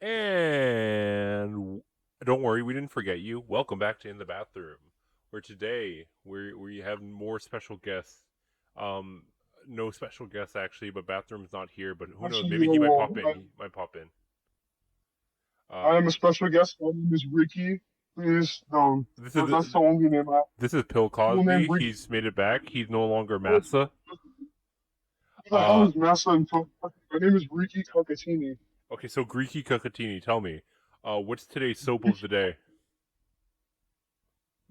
And don't worry, we didn't forget you. Welcome back to In the Bathroom, where today we have more special guests. Um, no special guests actually, but Bathroom's not here. But who knows? Actually, Maybe he might pop in. I, He might pop in. I Uh, am a special guest. My name is Ricky. Please, no, this is that's the only name I have. this is Pill Full name Cosby. Ricky. He's made it back. He's no longer Who Massa. the hell Uh, is Massa and my name is Ricky Cockatini. okay, so Greeky Cucatini, tell me, what's today's soap of the day?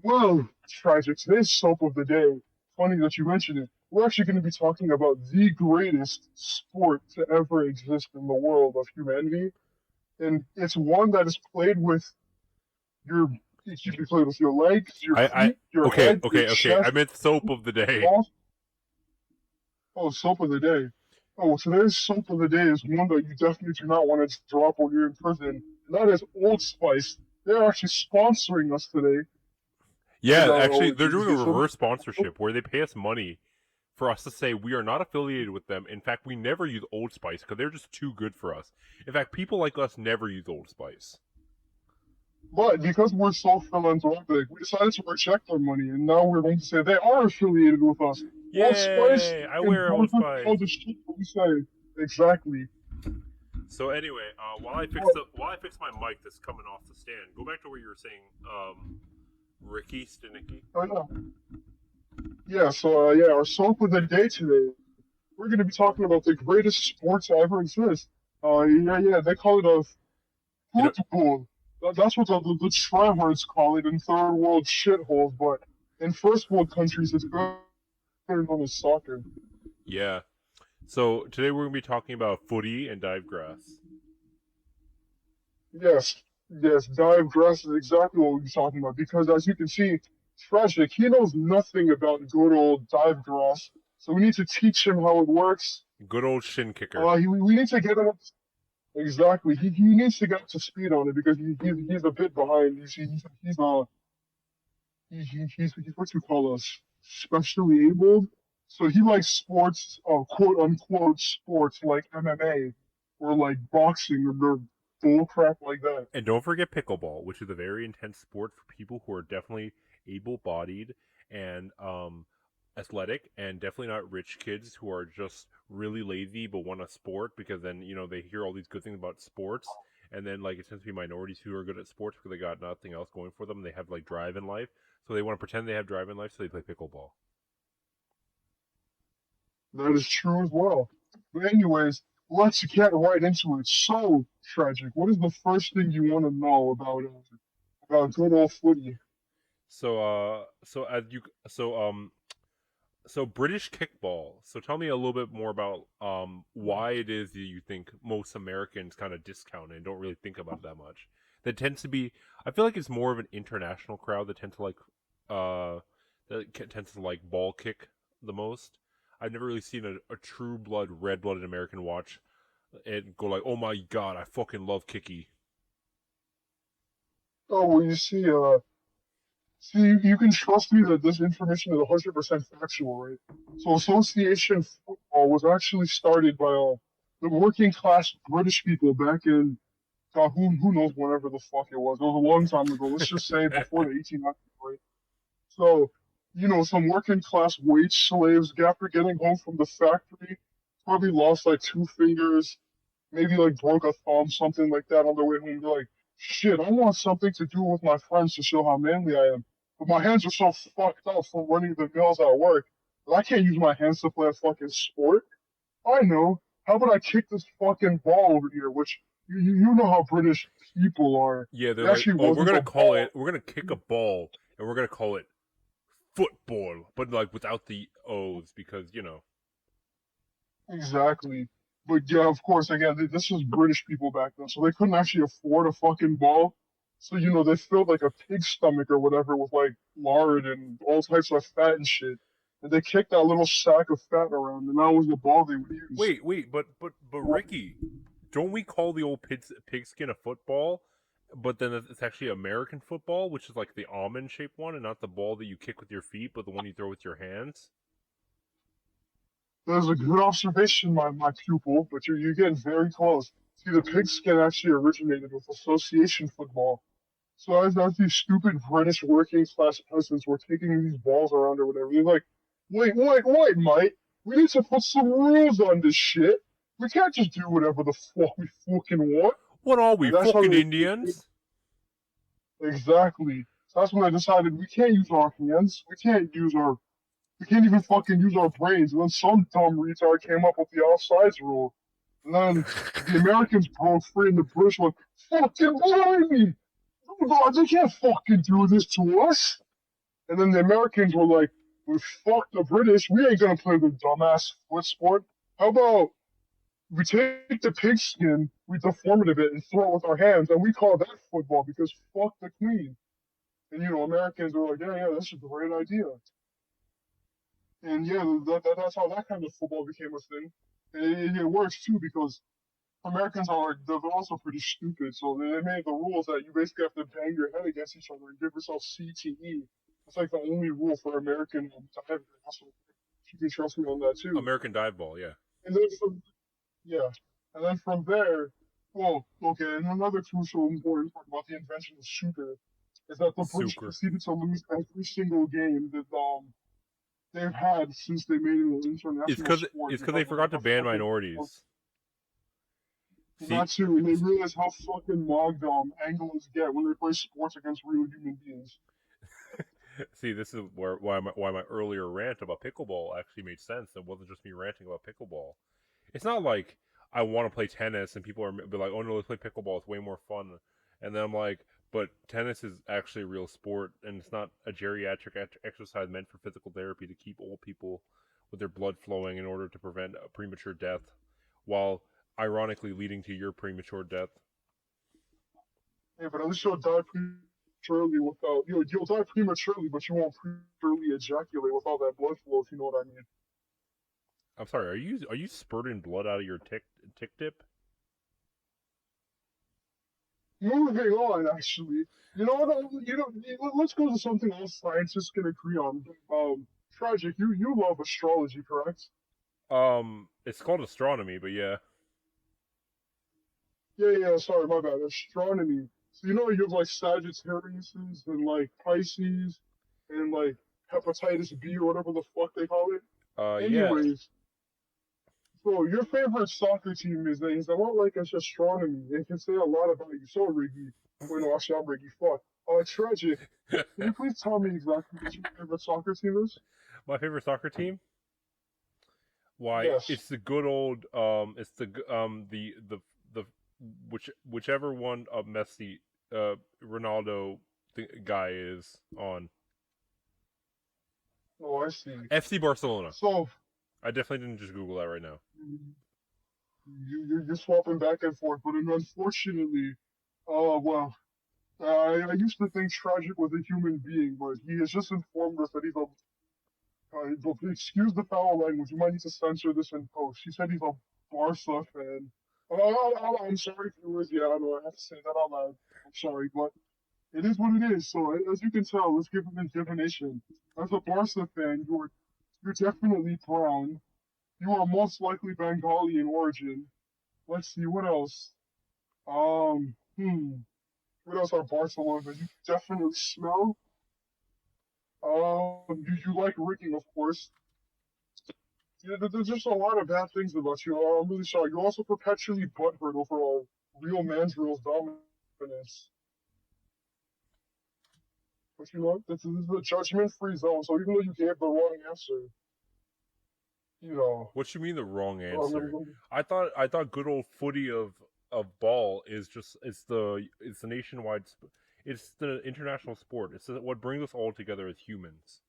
Well, tragic. Today's soap of the day. Funny that you mentioned it. We're actually going to be talking about the greatest sport to ever exist in the world of humanity, and it's one that is played with your. It can be played with your legs, your I feet, your okay, head, your okay. I chest, meant soap of the day. all. Oh, soap of the day. Oh, well, today's soap of the day is one that you definitely do not want to drop when you're in prison. And that is Old Spice. They're actually sponsoring us today. And Yeah, actually, they're doing a so reverse sponsorship where they pay us money for us to say we are not affiliated with them. In fact, we never use Old Spice because they're just too good for us. In fact, people like us never use Old Spice. but because we're so philanthropic, we decided to reject their money, and now we're going to say they are affiliated with us. Old Spice Yay! I wear Old endorses Spice. all the shit that we say. Exactly. So anyway, But, while I fix my mic that's coming off the stand, go back to where you were saying, Ricky Stinicky. yeah. Yeah, so yeah, our soap of the day today. We're going to be talking about the greatest sport to ever exist. Yeah, they call it a You know, football. That's what the tryhards call it in third world shitholes, but in first world countries, it's better known as soccer. yeah. So today we're gonna be talking about footy and dive grass. Yes, yes, dive grass is exactly what we're talking about because as you can see, Tragic, he knows nothing about good old dive grass, so we need to teach him how it works. Good old shin kicker. We need to get him up. Exactly. He needs to get up to speed on it because he's a bit behind. He's what you call us specially abled. So he likes sports, quote unquote sports like MMA or like boxing or bull crap like that. And don't forget pickleball, which is a very intense sport for people who are definitely able-bodied and athletic, and definitely not rich kids who are just really lazy but want a sport because then they hear all these good things about sports, and then like it tends to be minorities who are good at sports because they got nothing else going for them. They have like drive in life, so they want to pretend they have drive in life, so they play pickleball. That is true as well. But anyways, let's get right into it. So tragic. What is the first thing you want to know about good old footy? So British kickball. So tell me a little bit more about why it is that you think most Americans kind of discount it and don't really think about it that much. That tends to be, I feel like it's more of an international crowd that tends to uh tends to like ball kick the most. I've never really seen a true blood, red blooded American watch and go like, oh my god, I fucking love kicky. Oh, well, see, you can trust me that this information is 100% factual, right? So Association Football was actually started by the working class British people back in, God, who knows whenever the fuck it was. It was a long time ago. Let's just say before the 1800s, right? So, some working class wage slaves, after getting home from the factory, probably lost like two fingers, maybe like broke a thumb, something like that on their way home. They're like, shit, I want something to do with my friends to show how manly I am. But my hands are so fucked up from running the mills at work that I can't use my hands to play a fucking sport. I know. How about I kick this fucking ball over here? Which you know how British people are. Yeah, they're It like, actually oh, we're wasn't gonna a call ball. it, we're gonna kick a ball, and we're gonna call it football, but like without the O's because Exactly. But yeah, of course, again, this was British people back then, so they couldn't actually afford a fucking ball. So, they filled like a pig's stomach or whatever with like lard and all types of fat and shit. And they kicked that little sack of fat around, and that was the ball they would use. wait, but Ricky, don't we call the old pigskin a football? But then it's actually American football, which is like the almond shaped one, and not the ball that you kick with your feet, but the one you throw with your hands. That was a good observation, my pupil, but you're getting very close. See, the pigskin actually originated with association football. So as these stupid British working class peasants were taking these balls around or whatever, they're like, wait, mate, we need to put some rules on this shit. We can't just do whatever the fuck we fucking want. What are we, And that's how fucking they Indians? exactly. So that's when I decided we can't use our hands. We can't even fucking use our brains. And then some dumb retard came up with the offsides rule. And then the Americans broke free and the British went, fucking blimey! Oh God, they can't fucking do this to us. And then the Americans were like, well, fuck the British. We ain't gonna play the dumbass foot sport. How about we take the pigskin, we deform it a bit and throw it with our hands, and we call that football because fuck the Queen. And Americans were like, yeah, that's a great idea. And yeah, that's how that kind of football became a thing. And it works too because Americans are they're also pretty stupid, so they made the rules that you basically have to bang your head against each other and give yourself CTE. It's like the only rule for American diving. Also, you can trust me on that too. American dive ball, yeah. And then from there, well, okay, and another crucial important part about the invention of snooker is that the British Snooker. proceeded to lose every single game that they've had since they made it an international sport. It's because they forgot to ban minorities. Not too, and they realize how fucking mogged Anglos get when they play sports against real human beings. See, this is why my earlier rant about pickleball actually made sense. It wasn't just me ranting about pickleball. It's not like I want to play tennis and people are be like, oh no, let's play pickleball. It's way more fun. And then I'm like, but tennis is actually a real sport, and it's not a geriatric exercise meant for physical therapy to keep old people with their blood flowing in order to prevent a premature death, while ironically leading to your premature death. Yeah, but at least you'll die prematurely without you'll die prematurely, but you won't prematurely ejaculate with all that blood flow. If you know what I mean. I'm sorry. Are you spurting blood out of your tick tip? Moving on, actually, you know what? Let's go to something all scientists can agree on. Tragic. You love astrology, correct? It's called astronomy, but yeah. Yeah. Sorry, my bad. Astronomy. So you have like Sagittarius and like Pisces and like hepatitis B or whatever the fuck they call it. Yeah. Anyways, so your favorite soccer team is a lot like astronomy. It can say a lot about you. So Riggy, wait, no, actually I'm Riggy. Fuck. Tragic. Can you please tell me exactly what your favorite soccer team is? My favorite soccer team? Why? Yes. It's the good old it's the whichever one of Messi, Ronaldo guy is on. Oh, I see. FC Barcelona. So I definitely didn't just Google that right now. You're swapping back and forth, but unfortunately, well, I used to think Tragic was a human being, but he has just informed us that he's a. Excuse the foul language. You might need to censor this in post. He said he's a Barca fan. I'm sorry, viewers. Yeah, I know I have to say that out loud. I'm sorry, but it is what it is. So as you can tell, let's give him his definition. As a Barca fan, you're definitely brown. You are most likely Bengali in origin. Let's see, what else? What else are Barcelona? You definitely smell. You like rigging, of course. Yeah, there's just a lot of bad things about you. I'm really sorry. You're also perpetually butthurt over real Mandrill's dominance. But you know what? This is a judgment-free zone, so even though you gave the wrong answer, What you mean the wrong answer? um, I thought good old footy of ball is just it's the nationwide it's the international sport. It's what brings us all together as humans.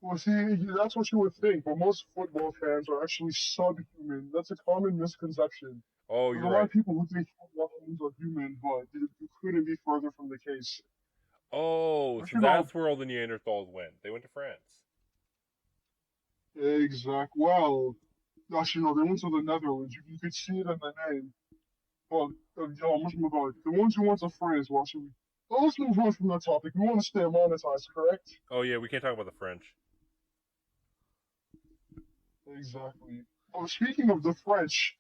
well, see, that's what you would think, but most football fans are actually subhuman. That's a common misconception. Oh, There's you're a lot right. of people who think football fans are human, but you couldn't be further from the case. Oh, But so that's where all the Neanderthals went. They went to France. Exactly. Well, actually, no, they went to the Netherlands. You could see it in the name. But, let's move on. The ones who went to France, well, let's move on from that topic. We want to stay monetized, correct? Oh yeah, we can't talk about the French. Exactly. Oh, speaking of the French,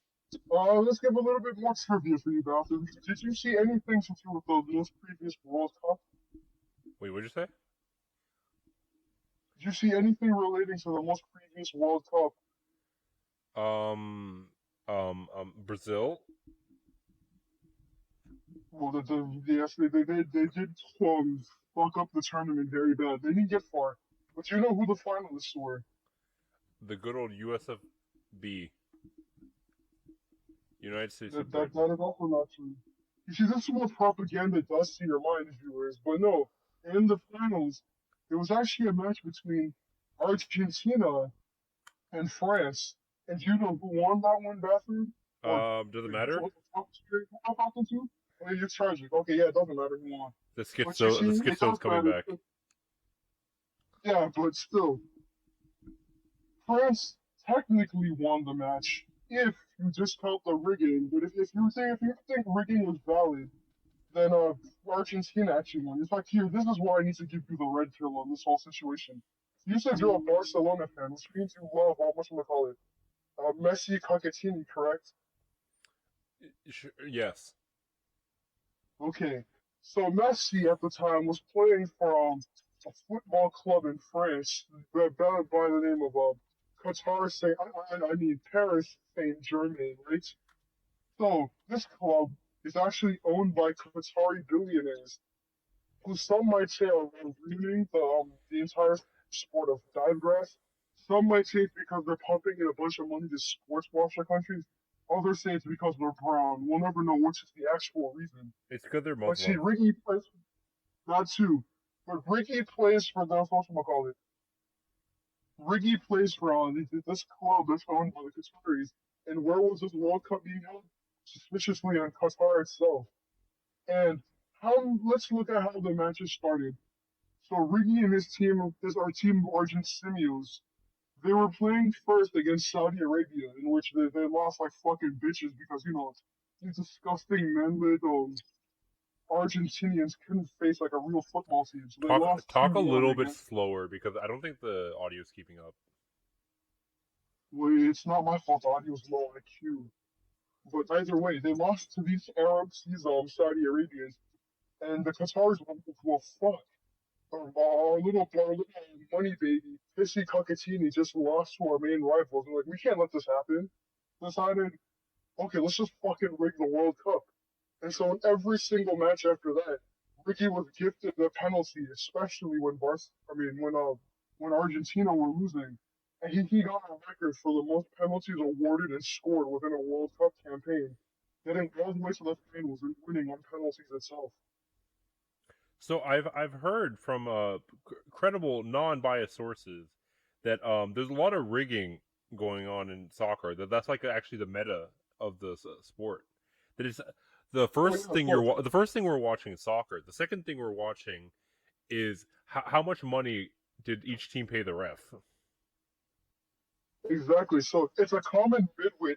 Let's give a little bit more trivia for you, Bathroom. Did you see anything to do with the most previous World Cup? Wait, what'd you say? Did you see anything relating to the most previous World Cup? Um, Brazil. Well, yes, they did fuck up the tournament very bad. They didn't get far. But you know who the finalists were? The good old USFB, United States of That Britain. is also not true. You see, this is what propaganda does to your mind, viewers. But no, in the finals, there was actually a match between Argentina and France. And do you know who won that one, Bathroom? Or Does it wait, which matter? was the top series I'm talking to? Oh, you're tragic. Okay, yeah, it doesn't matter who won. But you see, The it schizo's does coming matter. back. Yeah, but still, France technically won the match if you discount the rigging. But if you think rigging was valid, then Argentina actually won. In fact, here, this is why I need to give you the red pill on this whole situation. You said you're a Barcelona fan, which means you love what should I call it? Messi Cockatini, correct? Yes. Okay. So Messi at the time was playing for a football club in France, by the name of Qatar Saint, I mean Paris Saint Germain, right? So this club is actually owned by Qatari billionaires, who some might say are ruining the entire sport of divegrass. Some might say it's because they're pumping in a bunch of money to sports wash their countries. Others say it's because they're brown. We'll never know which is the actual reason. It's because they're But see, Muslim. Ricky plays that too. But Ricky plays for the whatchamacallit. Ricky plays for this club that's owned by the Qataris. And where was this World Cup being held? Suspiciously in Qatar itself. And let's look at how the matches started. So Ricky and his team, this our team Argent Simios, they were playing first against Saudi Arabia, in which they lost like fucking bitches because these disgusting men with Argentinians couldn't face like a real football team, so they lost Talk a 2-1 little bit against. slower because I don't think the audio is keeping up. Well, it's not my fault. The audio's low IQ, but either way, they lost to these Arabs, these Saudi Arabians, and the Qataris were well, fuck. Our little money baby, Pissy Cockatini, just lost to our main rivals. And like, we can't let this happen. Decided, okay, let's just fucking rig the World Cup. And so in every single match after that, Ricky was gifted a penalty, especially when Argentina were losing. And he got a record for the most penalties awarded and scored within a World Cup campaign, getting all the way to the finals and winning on penalties itself. So I've heard from credible non-biased sources that there's a lot of rigging going on in soccer. That's like actually the meta of the sport. That is Oh yeah, of course. the first thing we're watching is soccer. The second thing we're watching is how much money did each team pay the ref. Exactly. So it's a common midwit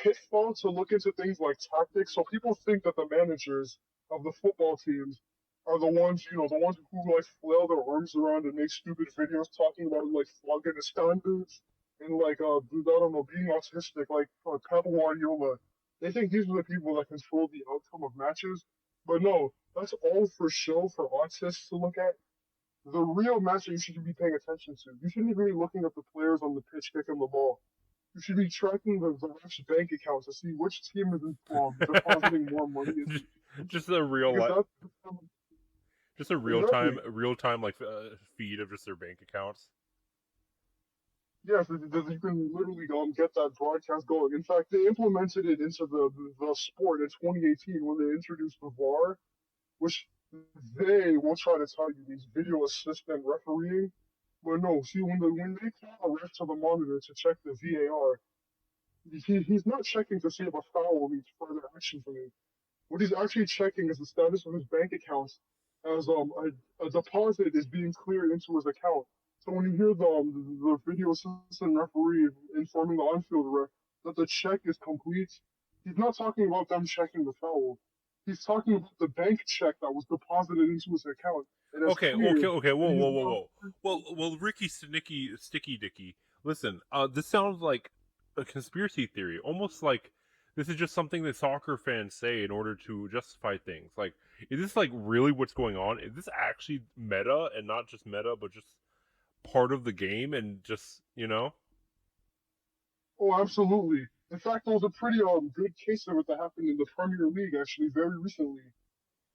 pitfall to look into things like tactics. So people think that the managers of the football teams are the ones, the ones who like flail their arms around and make stupid videos talking about like flogging the standards and like I don't know, being autistic like Pep Guardiola. They think these are the people that control the outcome of matches, but no, that's all for show for autists to look at. The real match that you should be paying attention to. You shouldn't even be looking at the players on the pitch kicking the ball. You should be tracking the ref's bank accounts to see which team is depositing more money into. Just a real Because life, that's just a exactly. real time like feed of just their bank accounts. Yes, you can literally get that broadcast going. In fact, they implemented it into the sport in 2018 when they introduced the VAR, which they will try to tell you these video assistant refereeing. But no, see when they call a ref to the monitor to check the VAR, he's not checking to see if a foul needs further action from him. What he's actually checking is the status of his bank accounts as a deposit is being cleared into his account. So when you hear the video assistant referee informing the on-field ref that the check is complete, he's not talking about them checking the foul. He's talking about the bank check that was deposited into his account and has cleared, Okay. and he's Whoa. now. Ricky Sticky Dicky. Listen, this sounds like a conspiracy theory, almost like this is just something that soccer fans say in order to justify things. Like, is this like really what's going on? Is this actually meta and not just meta, but just part of the game and just Oh, absolutely. In fact, there was a pretty good case of it that happened in the Premier League actually very recently.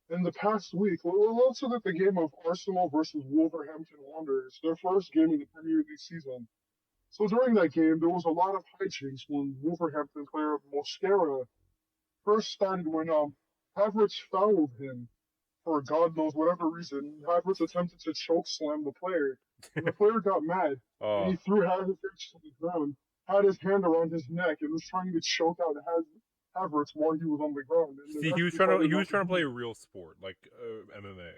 In the past week, let's look at the game of Arsenal versus Wolverhampton Wanderers, their first game in the Premier League season. So during that game, there was a lot of hijinks when Wolverhampton player Mosquera first started when Havertz fouled him for God knows whatever reason. Havertz attempted to choke slam the player, and the player got mad and uh he threw Havertz to the ground, had his hand around his neck, and was trying to choke out Havertz while he was on the ground. And the see, ref decided he not was to trying to do play it. a real sport like MMA.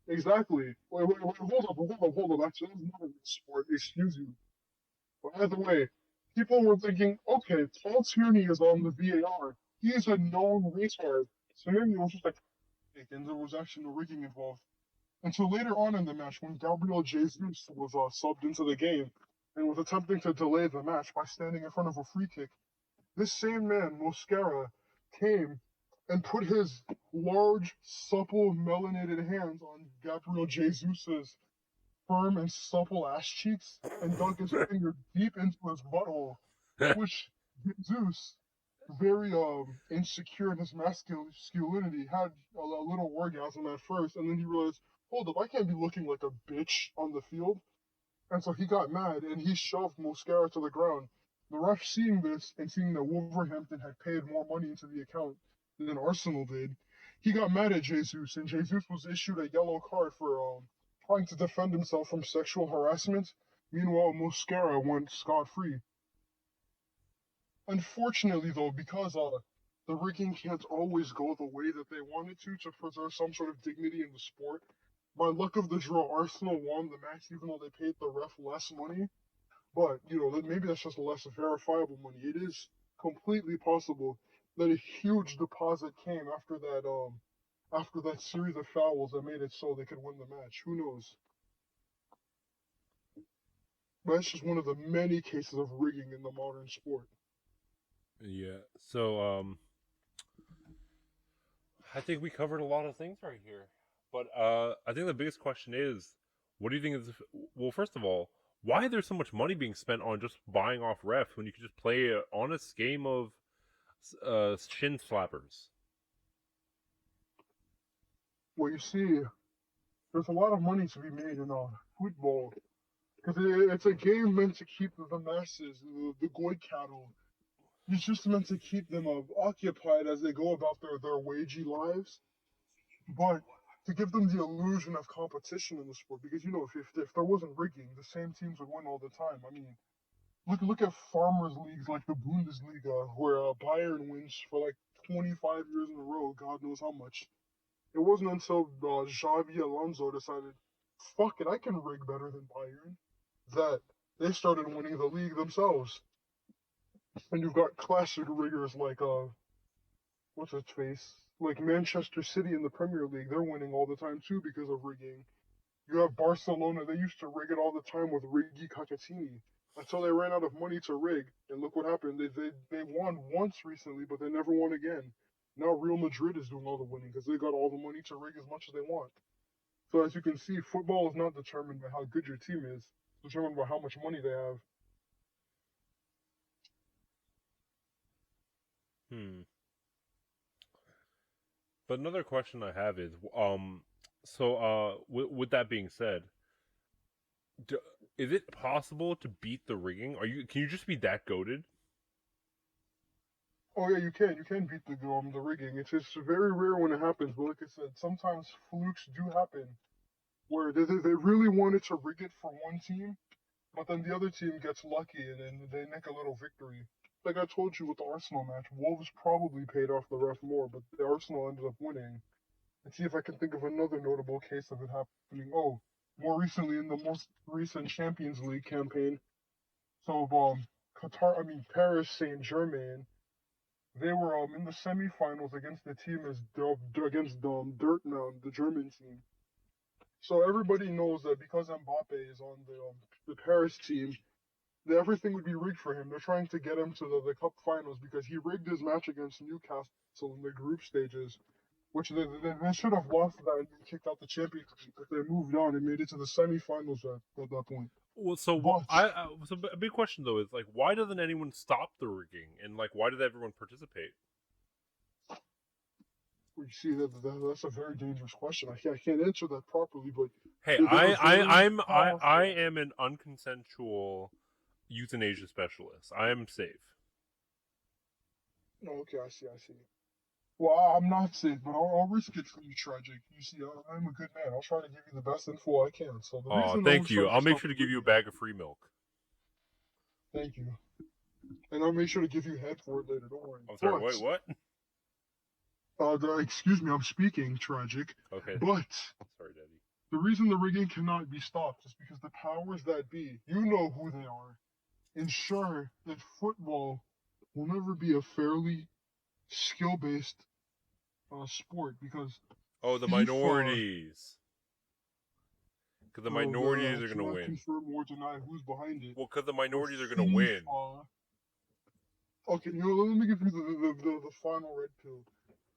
Exactly. Wait, hold up. Actually, that's not a real sport. Excuse you. By the way, people were thinking, okay, Paul Tierney is on the VAR. He is a known retard. So maybe it was just like, and there was actually no rigging involved. Until later on in the match, when Gabriel Jesus was subbed into the game and was attempting to delay the match by standing in front of a free kick, this same man, Mosquera, came and put his large, supple, melanated hands on Gabriel Jesus's firm and supple ass cheeks and dug his finger deep into his butthole, to which Zeus, very insecure in his masculinity, had a little orgasm at first, and then he realized, hold up, I can't be looking like a bitch on the field. And so he got mad and he shoved Mosquera to the ground. The ref seeing this and seeing that Wolverhampton had paid more money into the account than Arsenal did, he got mad at Jesus, and Jesus was issued a yellow card for trying to defend himself from sexual harassment. Meanwhile, Mosquera went scot-free. Unfortunately, though, because the rigging can't always go the way that they wanted to preserve some sort of dignity in the sport, by luck of the draw, Arsenal won the match even though they paid the ref less money. But, maybe that's just less verifiable money. It is completely possible that a huge deposit came after that series of fouls that made it so they could win the match. Who knows? But that's just one of the many cases of rigging in the modern sport. Yeah. So I think we covered a lot of things right here. But I think the biggest question is, what do you think is? Well, first of all, why there's so much money being spent on just buying off refs when you could just play an honest game of shin slappers? Well, you see, there's a lot of money to be made in football because it's a game meant to keep the masses, the goy cattle. It's just meant to keep them occupied as they go about their wagey lives, but to give them the illusion of competition in the sport. Because if there wasn't rigging, the same teams would win all the time. I mean, look at farmers leagues like the Bundesliga, where Bayern wins for like 25 years in a row. God knows how much. It wasn't until Xavi Alonso decided, fuck it, I can rig better than Bayern, that they started winning the league themselves. And you've got classic riggers like what's its face? Like Manchester City in the Premier League, they're winning all the time too because of rigging. You have Barcelona, they used to rig it all the time with Riggy Cacatini until they ran out of money to rig. And look what happened. They won once recently, but they never won again. Now Real Madrid is doing all the winning because they got all the money to rig as much as they want. So as you can see, football is not determined by how good your team is. It's determined by how much money they have. Hmm. But another question I have is, with that being said, do, is it possible to beat the rigging? Can you just be that goated? Oh yeah, you can. You can beat the rigging. It's just very rare when it happens. But like I said, sometimes flukes do happen where they really wanted to rig it for one team, but then the other team gets lucky and then they nick a little victory. Like I told you with the Arsenal match, Wolves probably paid off the ref more, but the Arsenal ended up winning. And see if I can think of another notable case of it happening. Oh, more recently in the most recent Champions League campaign. So Paris Saint Germain, they were in the semifinals against the team against Dortmund, the German team. So everybody knows that because Mbappe is on the Paris team, everything would be rigged for him. They're trying to get him to the cup finals because he rigged his match against Newcastle in the group stages, which they should have lost that and kicked out the championship, but they moved on and made it to the semifinals at that point. Well, so But so a big question though is like, why doesn't anyone stop the rigging, and like, why did everyone participate? you see that's a very dangerous question. I can't answer that properly, but Hey, they're very powerful. I am an unconsensual euthanasia specialist. I am safe. Oh, okay, I see. Well, I'm not safe, but I'll risk it for you, Tragic. You see, I'm a good man. I'll try to give you the best info I can. So the Oh, reason no thank one's you. trying to I'll make stop sure the to give you a rigging, bag of free milk. thank you, and I'll make sure to give you head for it later. Don't worry. I'm sorry. Wait, what? Excuse me, I'm speaking, Tragic. Okay. But Sorry, Daddy. the reason the rigging cannot be stopped is because the powers that be, you know who they are, ensure that football will never be a fairly skill-based sport because Oh, the FIFA. minorities. Because the minorities I are gonna cannot win. confirm or deny who's behind it. Well, because the But minorities are gonna win. Okay, let me give you the final red pill.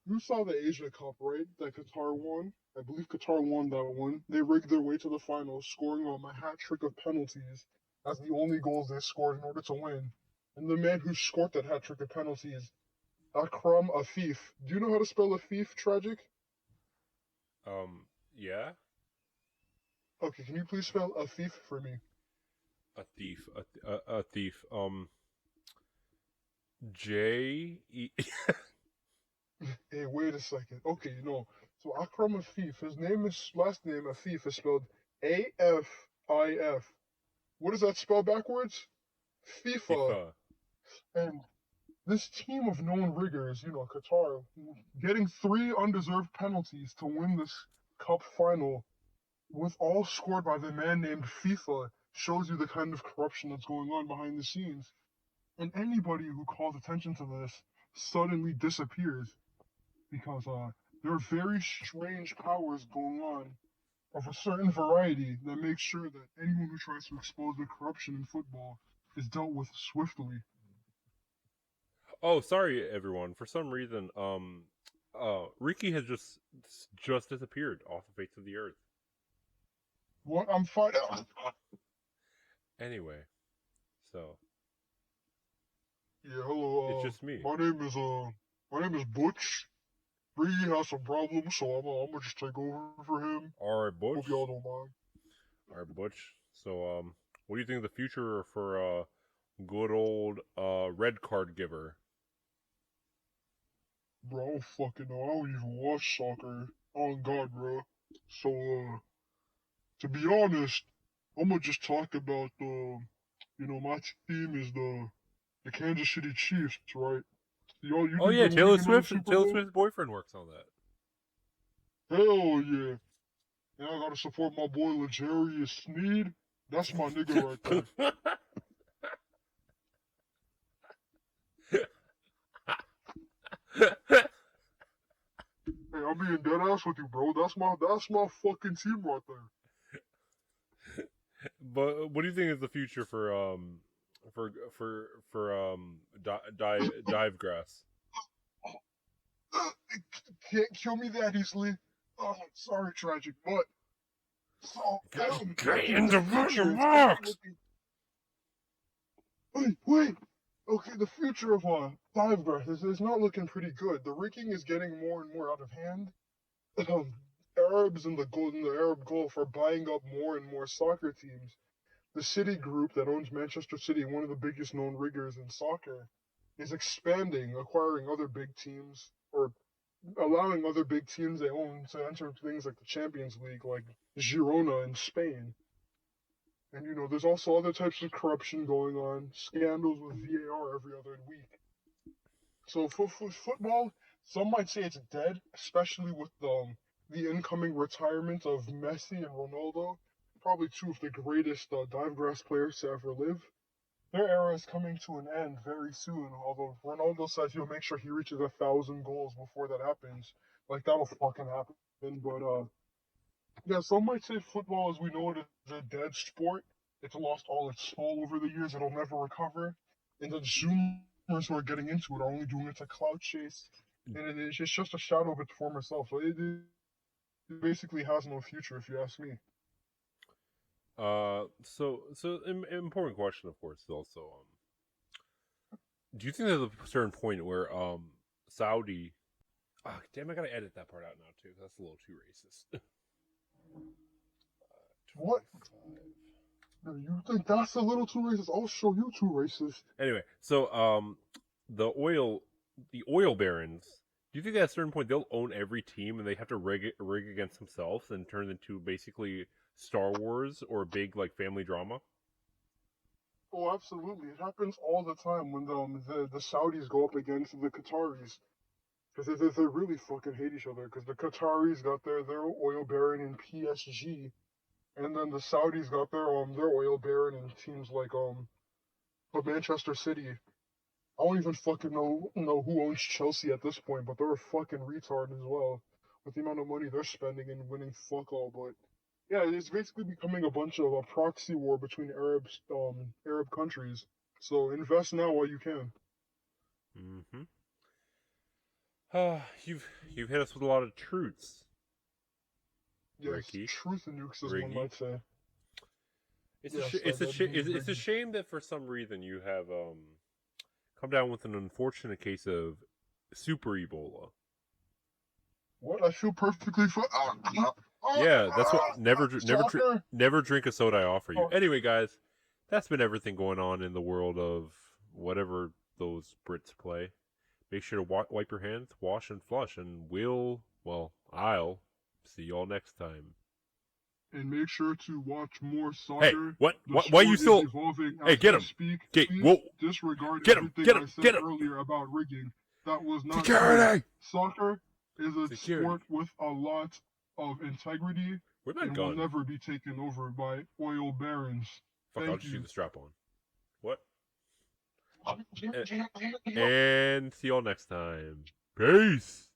You saw the Asia Cup, right? That Qatar won. I believe Qatar won that one. They rigged their way to the finals, scoring on a hat trick of penalties as the only goals they scored in order to win. And the man who scored that hat trick of penalties, Akram Afif. Do you know how to spell Afif, Tragic? Yeah. Okay, can you please spell Afif for me? A thief. A thief. J-E. Hey, wait a second. Okay, no. So Akram Afif, last name Afif is spelled Afif. What does that spell backwards? FIFA. FIFA. And this team of known riggers, Qatar, getting 3 undeserved penalties to win this cup final, with all scored by the man named FIFA, shows you the kind of corruption that's going on behind the scenes. And anybody who calls attention to this suddenly disappears because there are very strange powers going on of a certain variety that makes sure that anyone who tries to expose the corruption in football is dealt with swiftly. Oh, sorry, everyone. For some reason, Ricky has just disappeared off the face of the earth. What? I'm fine. Anyway, so Yeah, hello. it's just me. My name is Butch. Bree has some problems, so I'm gonna just take over for him. All right, Butch. Hope y'all don't mind. All right, Butch. So, what do you think of the future for good old red card giver? Bro, I don't fucking know. I don't even watch soccer. On God, bro. So, to be honest, I'm gonna just talk about my team is the Kansas City Chiefs, right? You Oh think yeah, they're winning another Super Taylor Bowl? Swift's boyfriend works on Hell yeah. And I gotta support my boy Legarius Sneed. That's my nigga right there. that. Hey, I'm being dead ass with you, bro. That's my fucking team right there. But what do you think is the future dive grass? Can't kill me that easily. Oh, sorry, Tragic, but so Get okay, into the future fucking is not box. looking. Wait. Okay, the future of divegrass is not looking pretty good. The rigging is getting more and more out of hand. Um, Arabs in the Arab Gulf are buying up more and more soccer teams. The City Group that owns Manchester City, one of the biggest known riggers in soccer, is expanding, acquiring other big teams, or allowing other big teams they own to enter things like the Champions League, like Girona in Spain. And there's also other types of corruption going on, scandals with VAR every other week. So for football, some might say it's dead, especially with the incoming retirement of Messi and Ronaldo, probably two of the greatest divegrass players to ever live. Their era is coming to an end very soon, although Ronaldo says he'll make sure he reaches 1,000 goals before that happens. Like, that'll fucking happen. But, yeah, some might say football as we know it is a dead sport. It's lost all its soul over the years. It'll never recover. And the Zoomers who are getting into it are only doing it to clout chase. And it's just a shadow of its former self. So it basically has no future, if you ask me. Important question, of course, is also do you think there's a certain point where Saudi? Oh, damn, I gotta edit that part out now too. That's a little too racist. What? You think that's a little too racist? I'll show you too racist. Anyway, so the oil barons. Do you think at a certain point they'll own every team and they have to rig against themselves and turn into basically Star Wars or a big like family drama? Oh, absolutely. It happens all the time when the Saudis go up against the Qataris. Because they really fucking hate each other. Because the Qataris got their oil baron in PSG, and then the Saudis got their oil baron in teams like Manchester City. I don't even fucking know who owns Chelsea at this point, but they're a fucking retard as well with the amount of money they're spending and winning fuck all. But yeah, it's basically becoming a bunch of a proxy war between Arab countries. So invest now while you can. Mm-hmm. You've hit us with a lot of truths, Yes, Ricky. truth and nukes, as Ricky. one might say. It's a shame that for some reason you have come down with an unfortunate case of super Ebola. What? I feel perfectly fine. Yeah, that's what never drink a soda I offer you. Oh. Anyway, guys, that's been everything going on in the world of whatever those Brits play. Make sure to wipe your hands, wash and flush, and I'll see y'all next time. And make sure to watch more soccer. Hey, what? The Why you still? Evolving Hey, get him! Speak. Whoa! Disregard Get him! everything I said Get him! earlier about rigging. That was not Security! Soccer is a sport with a lot of integrity Where'd my and gun? will never be taken over by oil barons. Fuck, Thank I'll just you. do the strap on. What? And see y'all next time. Peace!